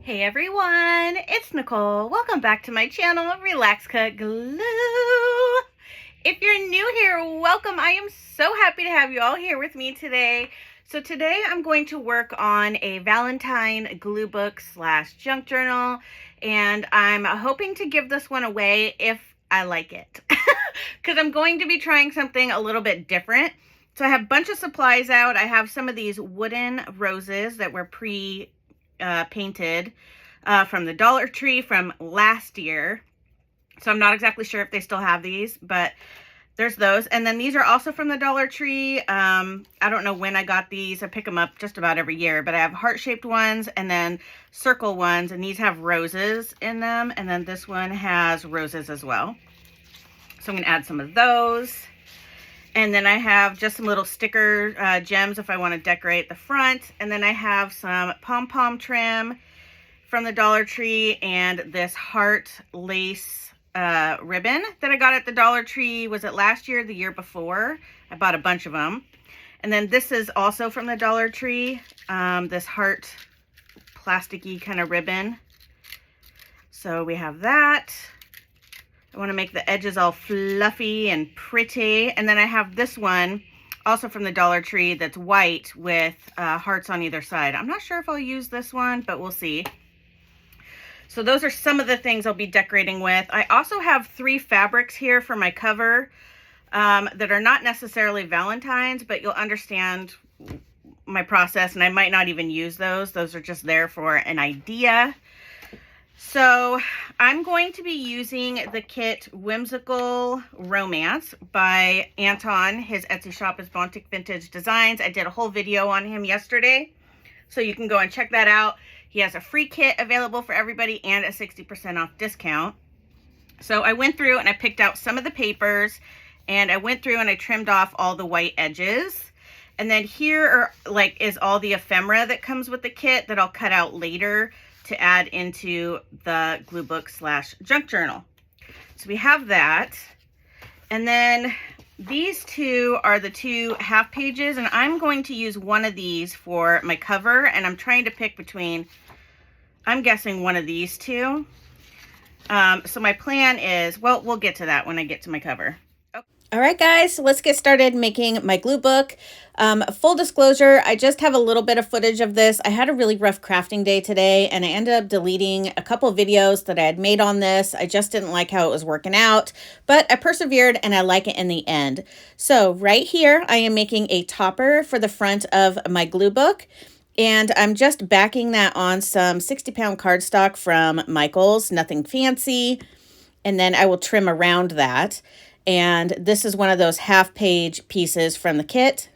Hey everyone, it's Nicole. Welcome back to my channel, Relax.Cut.Glue. If you're new here, welcome. I am so happy to have you all here with me today. So today I'm going to work on a Valentine glue book / junk journal, and I'm hoping to give this one away if I like it, because I'm going to be trying something a little bit different. So I have a bunch of supplies out. I have some of these wooden roses that were painted from the Dollar Tree from last year. So I'm not exactly sure if they still have these, but there's those. And then these are also from the Dollar Tree. I don't know when I got these. I pick them up just about every year, but I have heart-shaped ones and then circle ones, and these have roses in them. And then this one has roses as well. So I'm gonna add some of those. And then I have just some little sticker gems if I want to decorate the front. And then I have some pom-pom trim from the Dollar Tree and this heart lace ribbon that I got at the Dollar Tree. Was it last year or the year before? I bought a bunch of them. And then this is also from the Dollar Tree, this heart plasticky kind of ribbon. So we have that. I want to make the edges all fluffy and pretty. And then I have this one also from the Dollar Tree that's white with hearts on either side. I'm not sure if I'll use this one, but we'll see. So those are some of the things I'll be decorating with. I also have 3 fabrics here for my cover that are not necessarily Valentine's, but you'll understand my process, and I might not even use those. Those are just there for an idea. So I'm going to be using the kit Whimsical Romance by Anton. His Etsy shop is Bontic Vintage Designs. I did a whole video on him yesterday, so you can go and check that out. He has a free kit available for everybody and a 60% off discount. So I went through and I picked out some of the papers, and I went through and I trimmed off all the white edges. And then here is all the ephemera that comes with the kit that I'll cut out later to add into the glue book / junk journal. So we have that. And then these two are the 2 half pages, and I'm going to use one of these for my cover, and I'm trying to pick between, I'm guessing, one of these 2. So my plan is, well, we'll get to that when I get to my cover. All right, guys, so let's get started making my glue book. Full disclosure, I just have a little bit of footage of this. I had a really rough crafting day today, and I ended up deleting a couple of videos that I had made on this. I just didn't like how it was working out, but I persevered and I like it in the end. So right here, I am making a topper for the front of my glue book, and I'm just backing that on some 60-pound cardstock from Michael's, nothing fancy, and then I will trim around that. And this is one of those half-page pieces from the kit.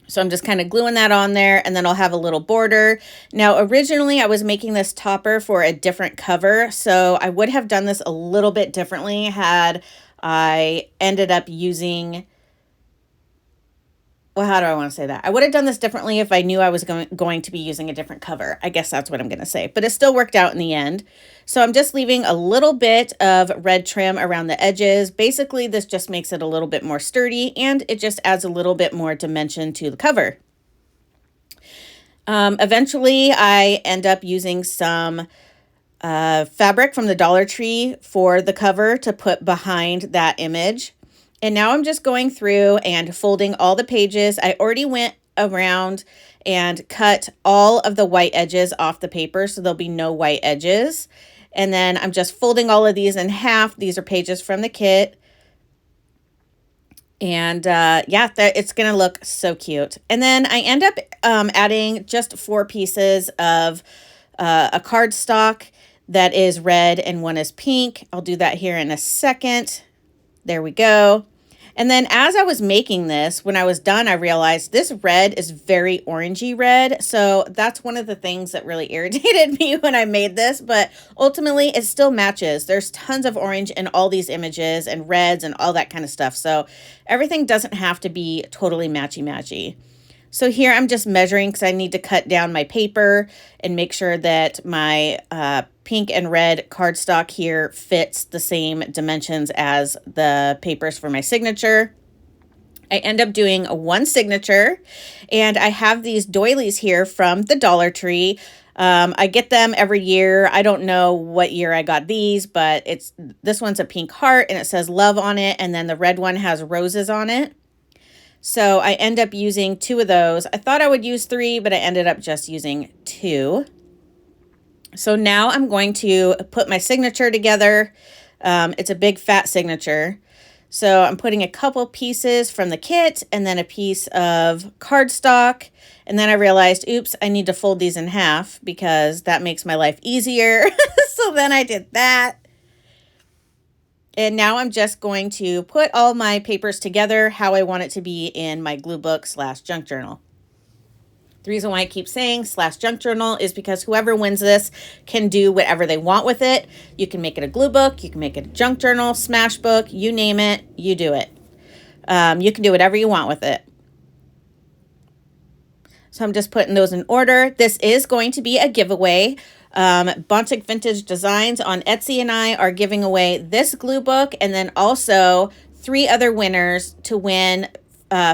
So I'm just kind of gluing that on there, and then I'll have a little border. Now, originally I was making this topper for a different cover, so I would have done this a little bit differently had I ended up using, well, how do I want to say that? I would have done this differently if I knew I was going to be using a different cover. I guess that's what I'm going to say, but it still worked out in the end. So I'm just leaving a little bit of red trim around the edges. Basically, this just makes it a little bit more sturdy, and it just adds a little bit more dimension to the cover. Eventually, I end up using some fabric from the Dollar Tree for the cover to put behind that image. And now I'm just going through and folding all the pages. I already went around and cut all of the white edges off the paper, so there'll be no white edges. And then I'm just folding all of these in half. These are pages from the kit. And yeah, it's going to look so cute. And then I end up adding just 4 pieces of a cardstock that is red and one is pink. I'll do that here in a second. There we go. And then as I was making this, when I was done, I realized this red is very orangey red. So that's one of the things that really irritated me when I made this, but ultimately it still matches. There's tons of orange in all these images and reds and all that kind of stuff. So everything doesn't have to be totally matchy-matchy. So here I'm just measuring because I need to cut down my paper and make sure that my pink and red cardstock here fits the same dimensions as the papers for my signature. I end up doing one signature, and I have these doilies here from the Dollar Tree. I get them every year. I don't know what year I got these, but this one's a pink heart and it says love on it, and then the red one has roses on it. So I end up using 2 of those. I thought I would use 3, but I ended up just using 2. So now I'm going to put my signature together. It's a big fat signature. So I'm putting a couple pieces from the kit and then a piece of cardstock. And then I realized, oops, I need to fold these in half because that makes my life easier. So then I did that. And now I'm just going to put all my papers together how I want it to be in my glue book / junk journal. The reason why I keep saying / junk journal is because whoever wins this can do whatever they want with it. You can make it a glue book, you can make it a junk journal, smash book, you name it, you do it. You can do whatever you want with it. So I'm just putting those in order. This is going to be a giveaway. Bontic Vintage Designs on Etsy and I are giving away this glue book, and then also 3 other winners to win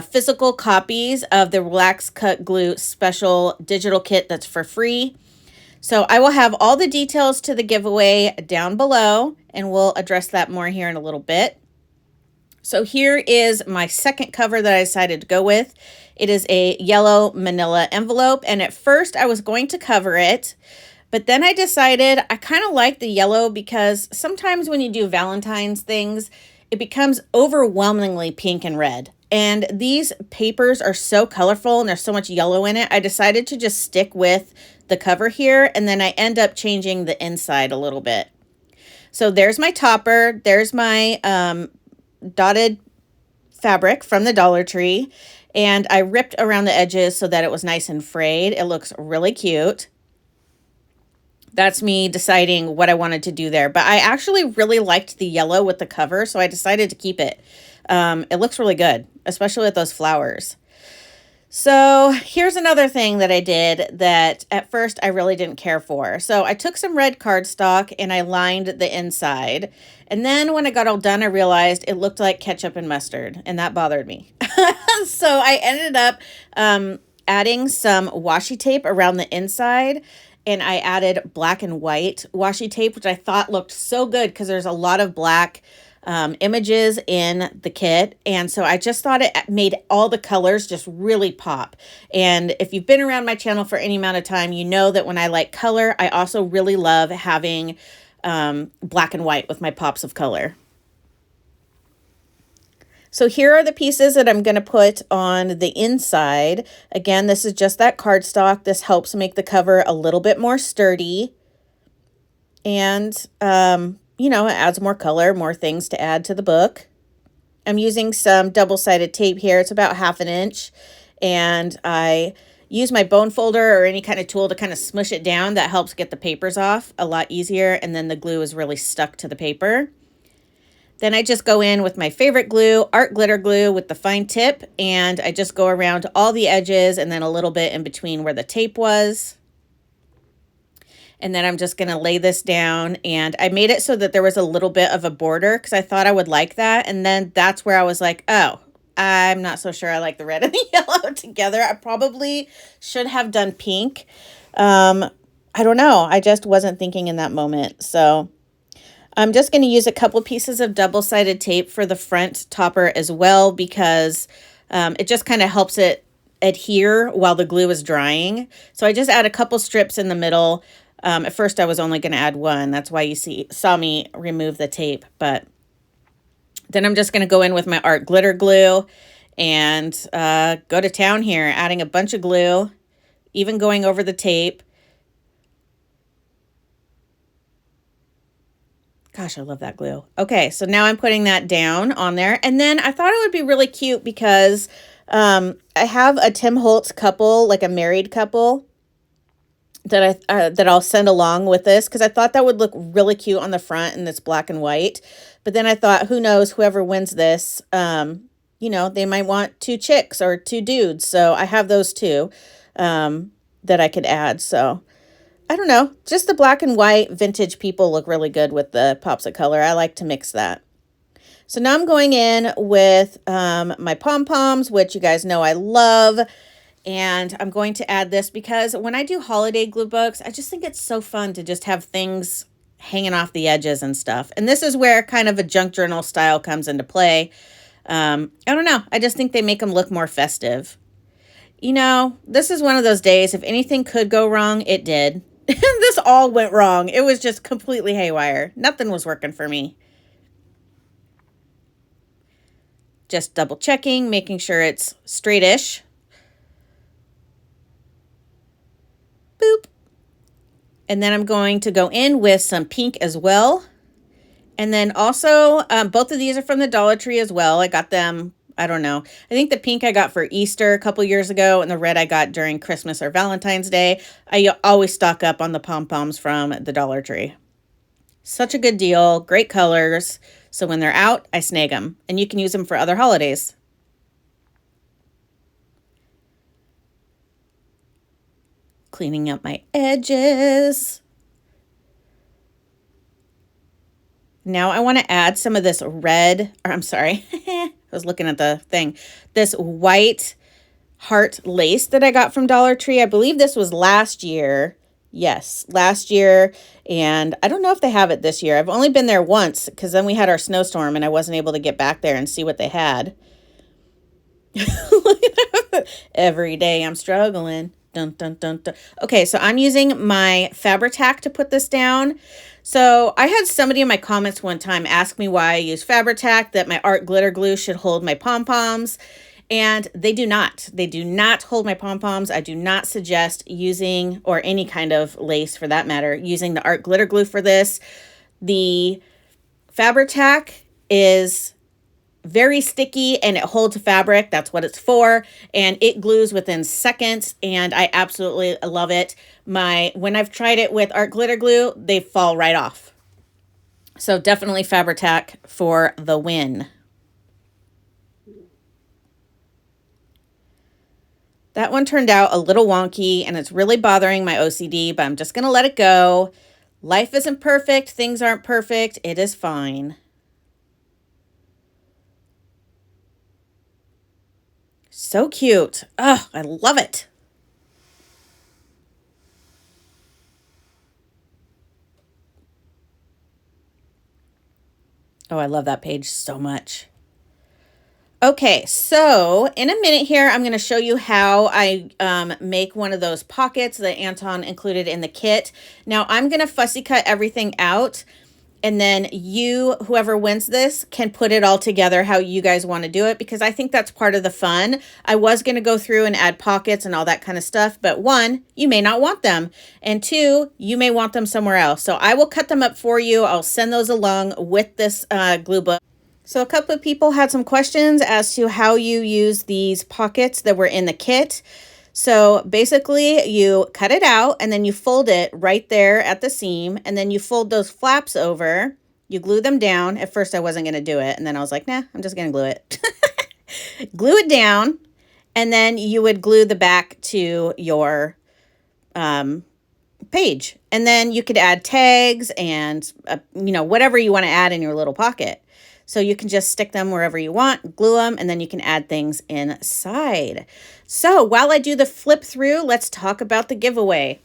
physical copies of the Relax.Cut.Glue special digital kit that's for free. So I will have all the details to the giveaway down below, and we'll address that more here in a little bit. So here is my second cover that I decided to go with. It is a yellow manila envelope, and at first I was going to cover it, but then I decided I kind of like the yellow because sometimes when you do Valentine's things, it becomes overwhelmingly pink and red. And these papers are so colorful and there's so much yellow in it, I decided to just stick with the cover here, and then I end up changing the inside a little bit. So there's my topper. There's my dotted fabric from the Dollar Tree, and I ripped around the edges so that it was nice and frayed. It looks really cute. That's me deciding what I wanted to do there. But I actually really liked the yellow with the cover, so I decided to keep it. It looks really good, especially with those flowers. So here's another thing that I did that at first I really didn't care for. So I took some red cardstock and I lined the inside. And then when I got all done, I realized it looked like ketchup and mustard, and that bothered me. So I ended up adding some washi tape around the inside, and I added black and white washi tape, which I thought looked so good because there's a lot of black images in the kit. And so I just thought it made all the colors just really pop. And if you've been around my channel for any amount of time, you know that when I like color, I also really love having black and white with my pops of color. So here are the pieces that I'm going to put on the inside. Again, this is just that cardstock. This helps make the cover a little bit more sturdy. And, you know, it adds more color, more things to add to the book. I'm using some double-sided tape here. It's about 1/2 inch. And I use my bone folder or any kind of tool to kind of smush it down. That helps get the papers off a lot easier. And then the glue is really stuck to the paper. Then I just go in with my favorite glue, art glitter glue with the fine tip. And I just go around all the edges and then a little bit in between where the tape was. And then I'm just going to lay this down, and I made it so that there was a little bit of a border because I thought I would like that. And then that's where I was like, oh, I'm not so sure I like the red and the yellow together. I probably should have done pink. I don't know. I just wasn't thinking in that moment. So I'm just going to use a couple pieces of double-sided tape for the front topper as well because it just kind of helps it adhere while the glue is drying. So I just add a couple strips in the middle. At first I was only going to add one. That's why you saw me remove the tape. But then I'm just going to go in with my art glitter glue and go to town here, adding a bunch of glue, even going over the tape. Gosh, I love that glue. Okay, so now I'm putting that down on there. And then I thought it would be really cute because I have a Tim Holtz couple, like a married couple, that I'll send along with this because I thought that would look really cute on the front and this black and white. But then I thought, who knows, whoever wins this, you know, they might want 2 chicks or 2 dudes. So I have those too that I could add. So I don't know, just the black and white vintage people look really good with the pops of color. I like to mix that. So now I'm going in with my pom-poms, which you guys know I love. And I'm going to add this because when I do holiday glue books, I just think it's so fun to just have things hanging off the edges and stuff. And this is where kind of a junk journal style comes into play. I don't know. I just think they make them look more festive. You know, this is one of those days, if anything could go wrong, it did. This all went wrong. It was just completely haywire. Nothing was working for me. Just double checking, making sure it's straightish. Boop. And then I'm going to go in with some pink as well. And then also, both of these are from the Dollar Tree as well. I got them, I don't know. I think the pink I got for Easter a couple years ago, and the red I got during Christmas or Valentine's Day. I always stock up on the pom-poms from the Dollar Tree. Such a good deal, great colors. So when they're out, I snag them. And you can use them for other holidays. Cleaning up my edges. Now I want to add some of this red, or I'm sorry, I was looking at the thing. This white heart lace that I got from Dollar Tree. I believe this was last year. Yes, last year. And I don't know if they have it this year. I've only been there once because then we had our snowstorm and I wasn't able to get back there and see what they had. Every day I'm struggling. Dun, dun, dun, dun. Okay, so I'm using my Fabri-Tac to put this down. So I had somebody in my comments one time ask me why I use Fabri-Tac, that my art glitter glue should hold my pom-poms. And they do not. They do not hold my pom-poms. I do not suggest using, or any kind of lace for that matter, using the art glitter glue for this. The Fabri-Tac is very sticky and it holds fabric. That's what it's for. And it glues within seconds and I absolutely love it. When I've tried it with art glitter glue, they fall right off. So definitely Fabri-Tac for the win. That one turned out a little wonky and it's really bothering my OCD, but I'm just going to let it go. Life isn't perfect. Things aren't perfect. It is fine. So cute. Oh, I love it. Oh, I love that page so much. Okay, so in a minute here, I'm going to show you how I make one of those pockets that Anton included in the kit. Now, I'm going to fussy cut everything out, and then you, whoever wins this, can put it all together how you guys want to do it, because I think that's part of the fun. I was going to go through and add pockets and all that kind of stuff, but one, you may not want them, and two, you may want them somewhere else. So I will cut them up for you. I'll send those along with this glue book. So a couple of people had some questions as to how you use these pockets that were in the kit. So basically you cut it out and then you fold it right there at the seam, and then you fold those flaps over, you glue them down. At first I wasn't going to do it, and then I was like, nah, I'm just going to glue it. Glue it down, and then you would glue the back to your page. And then you could add tags and, whatever you want to add in your little pocket. So you can just stick them wherever you want, glue them, and then you can add things inside. So while I do the flip through, let's talk about the giveaway.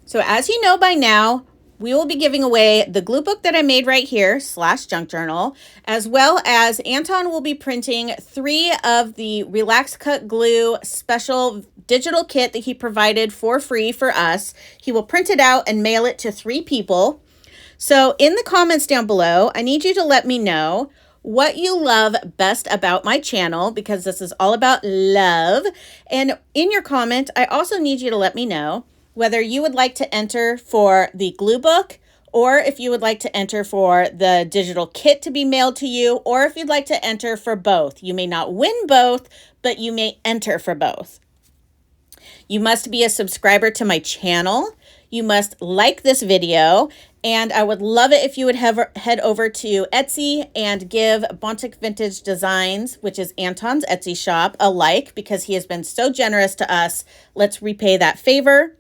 So as you know by now, we will be giving away the glue book that I made right here, /junk journal, as well as Anton will be printing 3 of the Relax.Cut.Glue special digital kit that he provided for free for us. He will print it out and mail it to 3 people. So in the comments down below, I need you to let me know what you love best about my channel, because this is all about love. And in your comment, I also need you to let me know whether you would like to enter for the glue book, or if you would like to enter for the digital kit to be mailed to you, or if you'd like to enter for both. You may not win both, but you may enter for both. You must be a subscriber to my channel. You must like this video, and I would love it if you would head over to Etsy and give Bontic Vintage Designs, which is Anton's Etsy shop, a like, because he has been so generous to us. Let's repay that favor.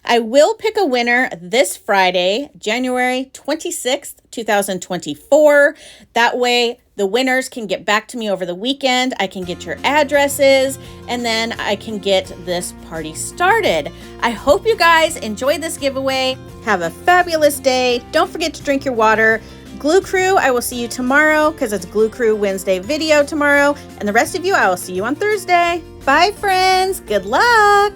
I will pick a winner this Friday, January 26th, 2024. That way the winners can get back to me over the weekend. I can get your addresses, and then I can get this party started. I hope you guys enjoyed this giveaway. Have a fabulous day. Don't forget to drink your water. Glue Crew, I will see you tomorrow because it's Glue Crew Wednesday video tomorrow. And the rest of you, I will see you on Thursday. Bye, friends. Good luck.